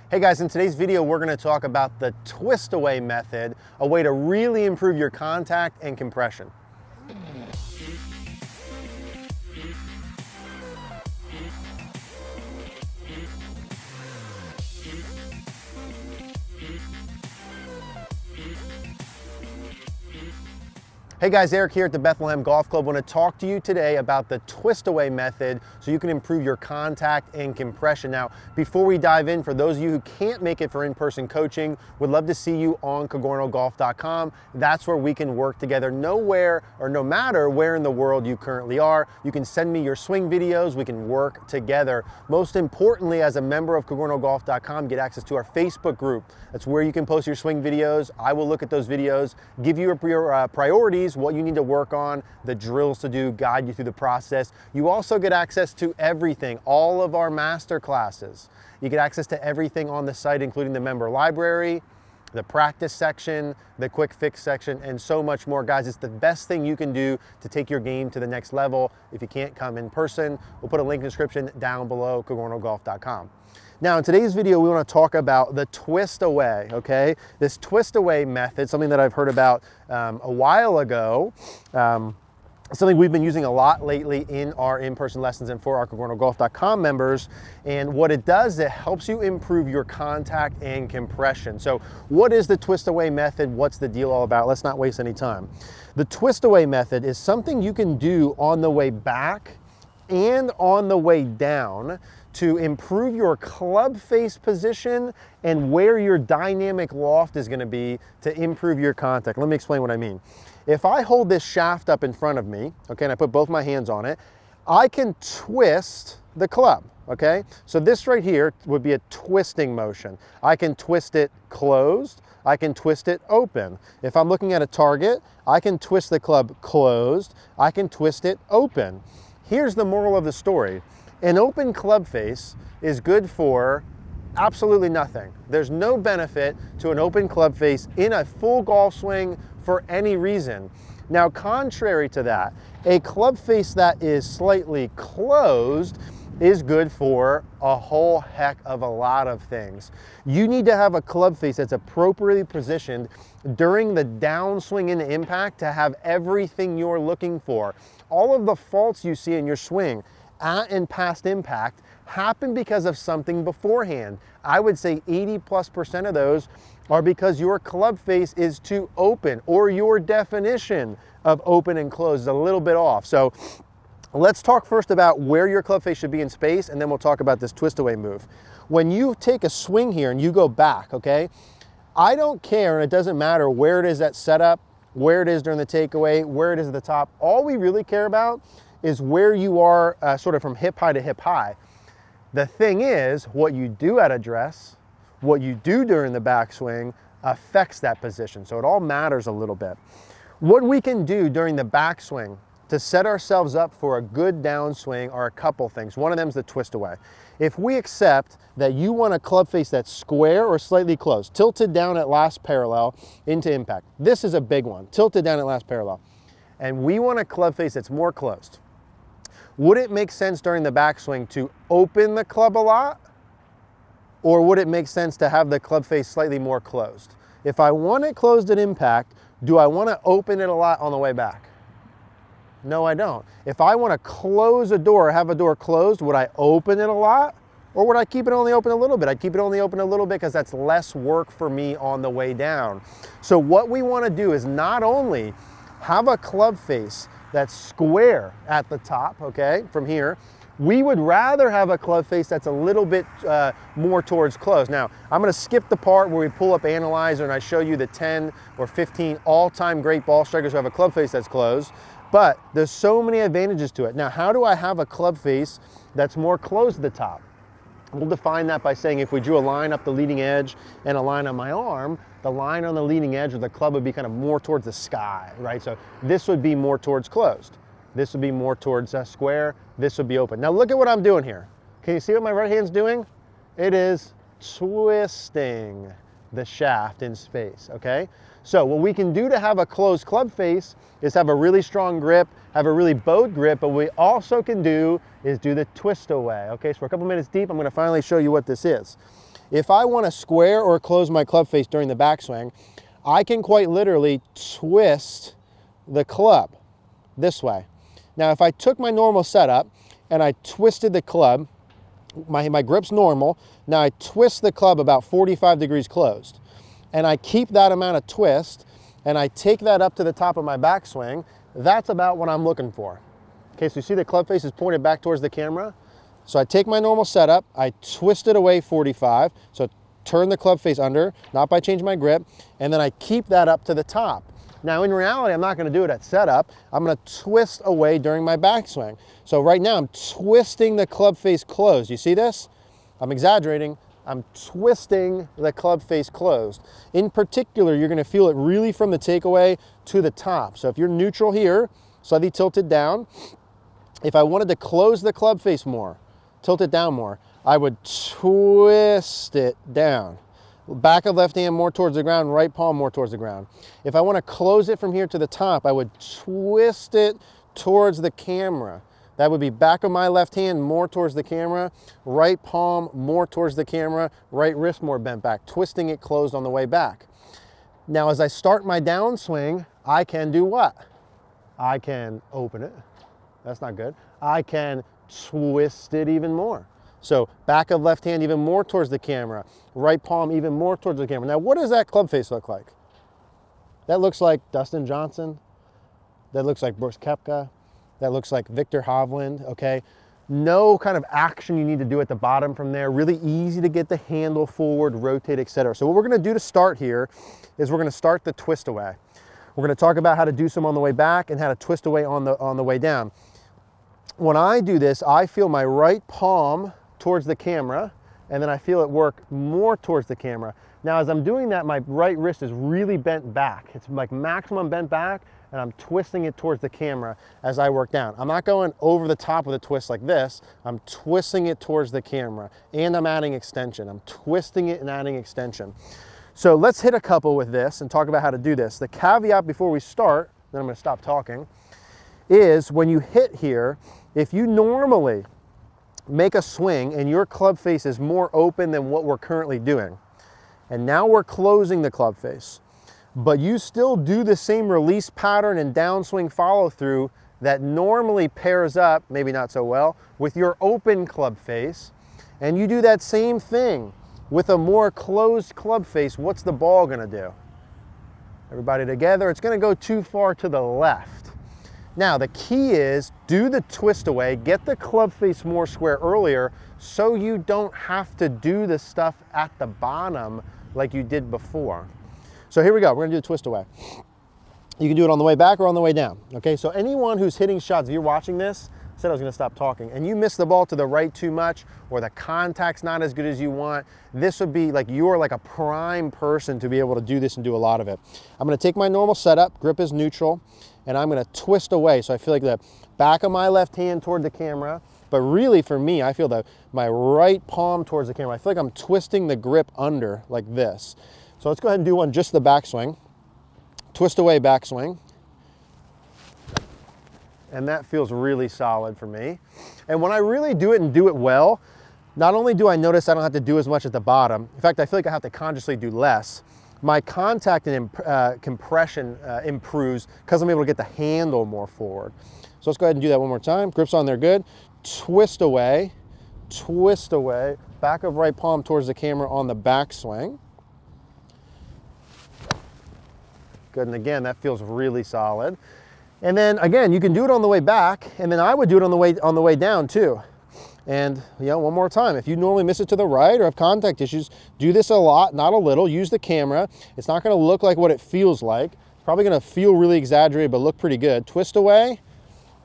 Hey guys, in today's video, we're going to talk about the twist away method, a way to really improve your contact and compression. Hey guys, Eric here at the Bethlehem Golf Club. I want to talk to you today about the twist away method so you can improve your contact and compression. Now, before we dive in, for those of you who can't make it for in-person coaching, would love to see you on CogornoGolf.com. That's where we can work together no matter where in the world you currently are. You can send me your swing videos, we can work together. Most importantly, as a member of CogornoGolf.com, get access to our Facebook group. That's where you can post your swing videos. I will look at those videos, give you your priorities, what you need to work on, the drills to do, guide you through the process. You also get access to everything, all of our master classes. You get access to everything on the site, including the member library, the practice section, the quick fix section, and so much more. Guys, it's the best thing you can do to take your game to the next level. If you can't come in person, we'll put a link in the description down below, CogornoGolf.com. Now, in today's video, we want to talk about the twist away, okay? This twist away method, something that I've heard about a while ago, something we've been using a lot lately in our in-person lessons and for our CogornoGolf.com members. And what it does, it helps you improve your contact and compression. So what is the twist away method? What's the deal all about? Let's not waste any time. The twist away method is something you can do on the way back and on the way down to improve your club face position and where your dynamic loft is going to be to improve your contact. Let me explain what I mean. If I hold this shaft up in front of me, okay, and I put both my hands on it, I can twist the club, okay? So this right here would be a twisting motion. I can twist it closed, I can twist it open. If I'm looking at a target, I can twist the club closed, I can twist it open. Here's the moral of the story. An open club face is good for absolutely nothing. There's no benefit to an open club face in a full golf swing for any reason. Now, contrary to that, a club face that is slightly closed is good for a whole heck of a lot of things. You need to have a club face that's appropriately positioned during the downswing into impact to have everything you're looking for. All of the faults you see in your swing at and past impact happen because of something beforehand. I would say 80+% of those are because your club face is too open, or your definition of open and closed is a little bit off. So let's talk first about where your club face should be in space, and then we'll talk about this twist away move. When you take a swing here and you go back, okay, I don't care, and it doesn't matter where it is at setup, where it is during the takeaway, where it is at the top. All we really care about is where you are sort of from hip high to hip high. The thing is, what you do at address, what you do during the backswing affects that position. So it all matters a little bit. What we can do during the backswing to set ourselves up for a good downswing are a couple things. One of them is the twist away. If we accept that you want a club face that's square or slightly closed, tilted down at last parallel into impact. This is a big one, tilted down at last parallel. And we want a club face that's more closed. Would it make sense during the backswing to open the club a lot? Or would it make sense to have the club face slightly more closed? If I want it closed at impact, do I want to open it a lot on the way back? No, I don't. If I want to close a door, have a door closed, would I open it a lot? Or would I keep it only open a little bit? I'd keep it only open a little bit because that's less work for me on the way down. So what we want to do is not only have a club face that's square at the top, okay, from here, we would rather have a club face that's a little bit more towards close. Now, I'm going to skip the part where we pull up Analyzer and I show you the 10 or 15 all-time great ball strikers who have a club face that's closed, but there's so many advantages to it. Now, how do I have a club face that's more closed at the top? We'll define that by saying if we drew a line up the leading edge and a line on my arm, the line on the leading edge of the club would be kind of more towards the sky, right? So this would be more towards closed. This would be more towards square. This would be open. Now look at what I'm doing here. Can you see what my right hand's doing? It is twisting the shaft in space, okay? So what we can do to have a closed club face is have a really strong grip, have a really bowed grip, but what we also can do is do the twist away, okay? So for a couple minutes deep, I'm gonna finally show you what this is. if I want to square or close my club face during the backswing, I can quite literally twist the club this way. Now, if I took my normal setup and I twisted the club, my grip's normal. Now I twist the club about 45 degrees closed, and I keep that amount of twist, and I take that up to the top of my backswing. That's about what I'm looking for. Okay, so you see the club face is pointed back towards the camera. So I take my normal setup, I twist it away 45, so turn the club face under, not by changing my grip, and then I keep that up to the top. Now in reality, I'm not gonna do it at setup. I'm gonna twist away during my backswing. So right now I'm twisting the club face closed. You see this? I'm exaggerating. I'm twisting the club face closed. In particular, you're gonna feel it really from the takeaway to the top. So if you're neutral here, slightly tilted down, if I wanted to close the club face more, tilt it down more, I would twist it down. Back of left hand more towards the ground, right palm more towards the ground. If I want to close it from here to the top, I would twist it towards the camera. That would be back of my left hand more towards the camera, right palm more towards the camera, right wrist more bent back, twisting it closed on the way back. Now as I start my downswing, I can do what? I can open it. That's not good. I can twist it even more. So back of left hand even more towards the camera, right palm even more towards the camera. Now what does that club face look like? That looks like Dustin Johnson. That looks like Brooks Koepka. That looks like Victor Hovland, okay? No kind of action you need to do at the bottom from there. Really easy to get the handle forward, rotate, etc. So what we're gonna do to start here is we're gonna start the twist away. We're gonna talk about how to do some on the way back and how to twist away on the way down. When I do this, I feel my right palm towards the camera, and then I feel it work more towards the camera. Now, as I'm doing that, my right wrist is really bent back. It's like maximum bent back, and I'm twisting it towards the camera as I work down. I'm not going over the top of the twist like this. I'm twisting it towards the camera, and I'm adding extension. I'm twisting it and adding extension. So let's hit a couple with this and talk about how to do this. The caveat before we start, then I'm gonna stop talking, is when you hit here, if you normally make a swing and your club face is more open than what we're currently doing, and now we're closing the club face, but you still do the same release pattern and downswing follow through that normally pairs up, maybe not so well, with your open club face, and you do that same thing with a more closed club face, what's the ball gonna do? Everybody together, it's gonna go too far to the left. Now, the key is do the twist away, get the club face more square earlier so you don't have to do the stuff at the bottom like you did before. So here we go, we're gonna do the twist away. You can do it on the way back or on the way down, okay? So anyone who's hitting shots, if you're watching this, I said I was gonna stop talking, and you miss the ball to the right too much, or the contact's not as good as you want, this would be like, you're like a prime person to be able to do this and do a lot of it. I'm gonna take my normal setup, grip is neutral, and I'm gonna twist away. So I feel like the back of my left hand toward the camera, but really for me, I feel my right palm towards the camera. I feel like I'm twisting the grip under like this. So let's go ahead and do one, just the backswing. Twist away backswing. And that feels really solid for me. And when I really do it and do it well, not only do I notice I don't have to do as much at the bottom, in fact, I feel like I have to consciously do less. My contact and compression improves because I'm able to get the handle more forward. So let's go ahead and do that one more time. Grip's on there, good. Twist away, back of right palm towards the camera on the backswing. Good, and again, that feels really solid. And then again, you can do it on the way back, and then I would do it on the way down too. And you know, one more time, if you normally miss it to the right or have contact issues, do this a lot, not a little. Use the camera. It's not gonna look like what it feels like. It's probably gonna feel really exaggerated, but look pretty good. Twist away,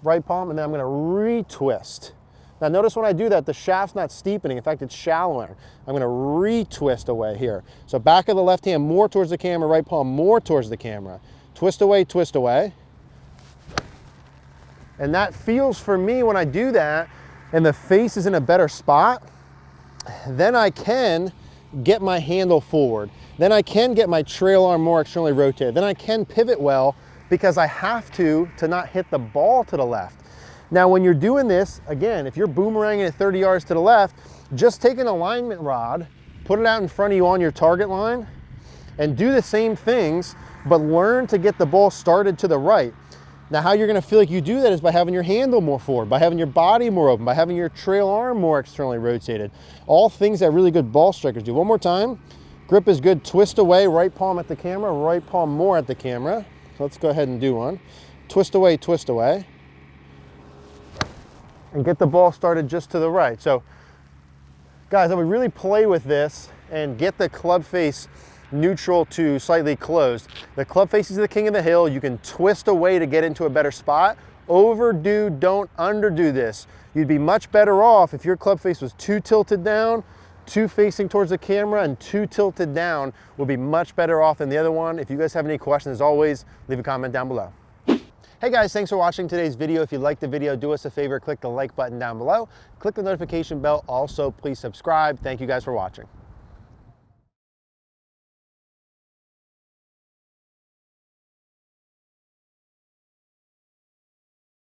right palm, and then I'm gonna retwist. Now notice when I do that, the shaft's not steepening. In fact, it's shallowing. I'm gonna retwist away here. So back of the left hand more towards the camera, right palm more towards the camera. Twist away, twist away. And that feels for me when I do that, and the face is in a better spot, then I can get my handle forward. Then I can get my trail arm more externally rotated. Then I can pivot well because I have to not hit the ball to the left. Now, when you're doing this, again, if you're boomeranging at 30 yards to the left, just take an alignment rod, put it out in front of you on your target line and do the same things, but learn to get the ball started to the right. Now, how you're gonna feel like you do that is by having your handle more forward, by having your body more open, by having your trail arm more externally rotated. All things that really good ball strikers do. One more time. Grip is good. Twist away, right palm at the camera, right palm more at the camera. So let's go ahead and do one. Twist away, twist away. And get the ball started just to the right. So, guys, I would really play with this and get the club face neutral to slightly closed. The club face is the king of the hill. You can twist away to get into a better spot. Overdo, don't underdo this. You'd be much better off if your club face was too tilted down, too facing towards the camera, and too tilted down. Would be much better off than the other one. If you guys have any questions, as always, leave a comment down below. Hey guys, thanks for watching today's video. If you liked the video, do us a favor, click the like button down below. Click the notification bell. Also, please subscribe. Thank you guys for watching.